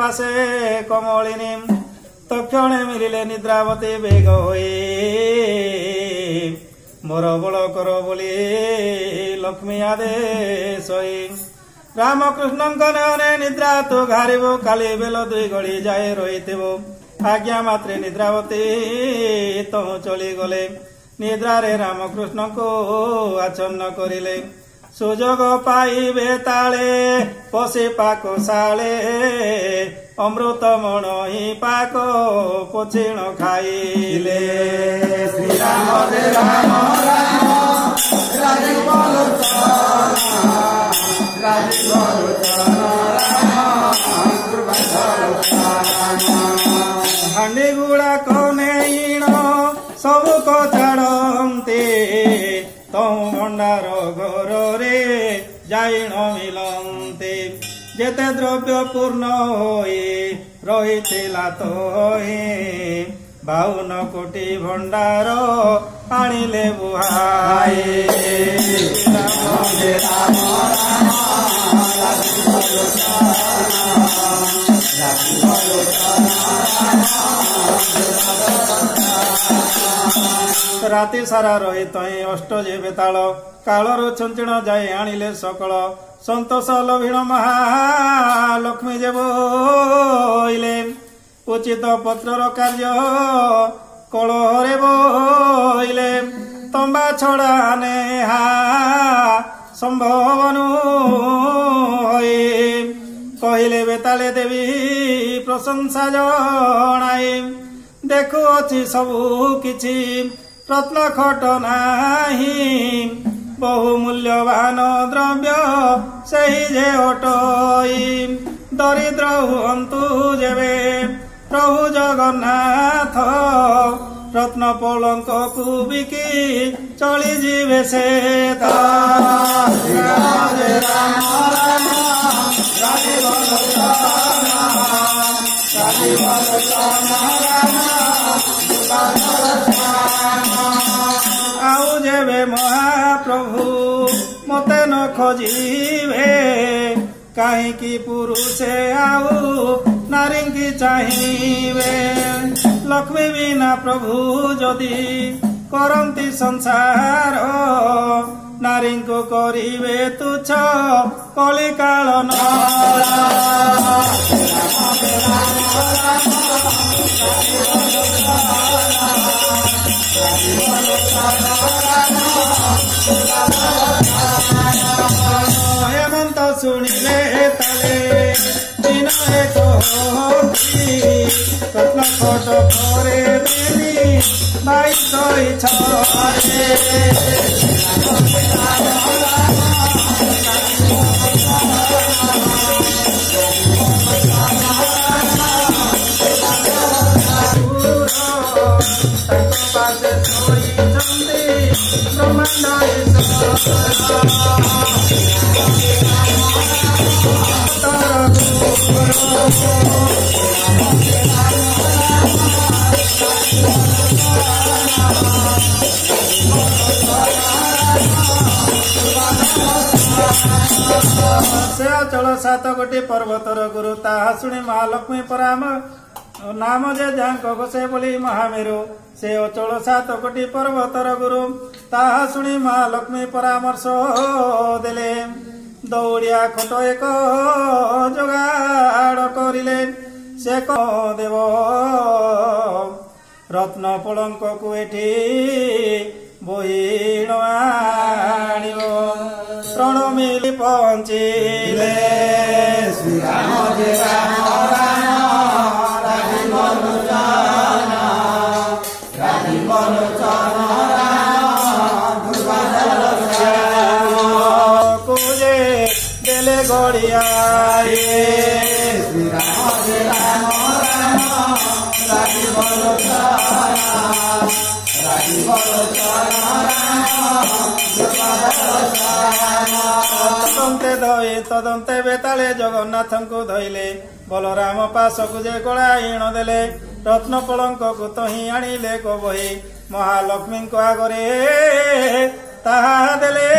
पासे कमलिनी तक्षणे मिलिले निद्रावती बेग होई मोर बल कर बोली लक्ष्मी आदेश रामकृष्ण नयने निद्रा तू घारिबु काली बेल दुई घड़ी जाए रही आज्ञा मात्रे निद्रावती तहु चली गले निद्रा रे रामकृष्ण को आच्छन्न करिले सुजोग पाइबे ताले पशे पाक साले अमृत मण ही पाक पछिण खाइले श्री राम राम हांडी गुड़ा कने इण सबु को छाड़ते तहु भंडार घर रे जाइण मिलते जेते द्रव्य पूर्ण होई रहिथिला तोहि 52 कोटी भंडार आनिले बुहाई राति सारा रही तई अष्ट जे बेताल कालर छंचिण जाए आनिले सकल संतोष लभीण महालक्ष्मी जे बोइले उचित पत्रर कार्य कलहरे बोइले तंबा छड़ा नेहा संभव नुई कहले बेताले देवी प्रशंसा जनाई देखु अछि सबु किछि रत्न खट नाही बहु मूल्यवान द्रव्य सही जे अटई दरिद्र हुअन्तु जेबे प्रभु जगन्नाथ रत्न पलंक को बिकी चली जीवे से आउ जेबे महाप्रभु मते न खोजिबे कहीं पुरुषे आउ नारी की चाहिए लक्ष्मी बिना प्रभु जदि करंती संसार नारी को करिवे तुच्छ कलिकाल हेमंत शुणिले तले दिन एक रत्न खट करे देवी 22 से अचल 7 गोटी पर्वतर गुरु ताहा शुणी महालक्ष्मी पराम नाम जे जांक गोसे बोली महामेरु से अचल 7 कोटी पर्वतर गुरु ताहा शुणी महालक्ष्मी परामर्श देले दौड़िया खट एक जोगाड़ करिले से देव रत्न पलंक को एठी बोहिण आनिबो प्रण मिली पहुंचिले श्री राम जय कुजे देले गड़िया श्री राम जय तदंते बेताले जगन्नाथ को धइले बलराम पास गुजे गलाइण देले रत्न पलंक को तही आनिले को बही महालक्ष्मी को आगरे ताहा देले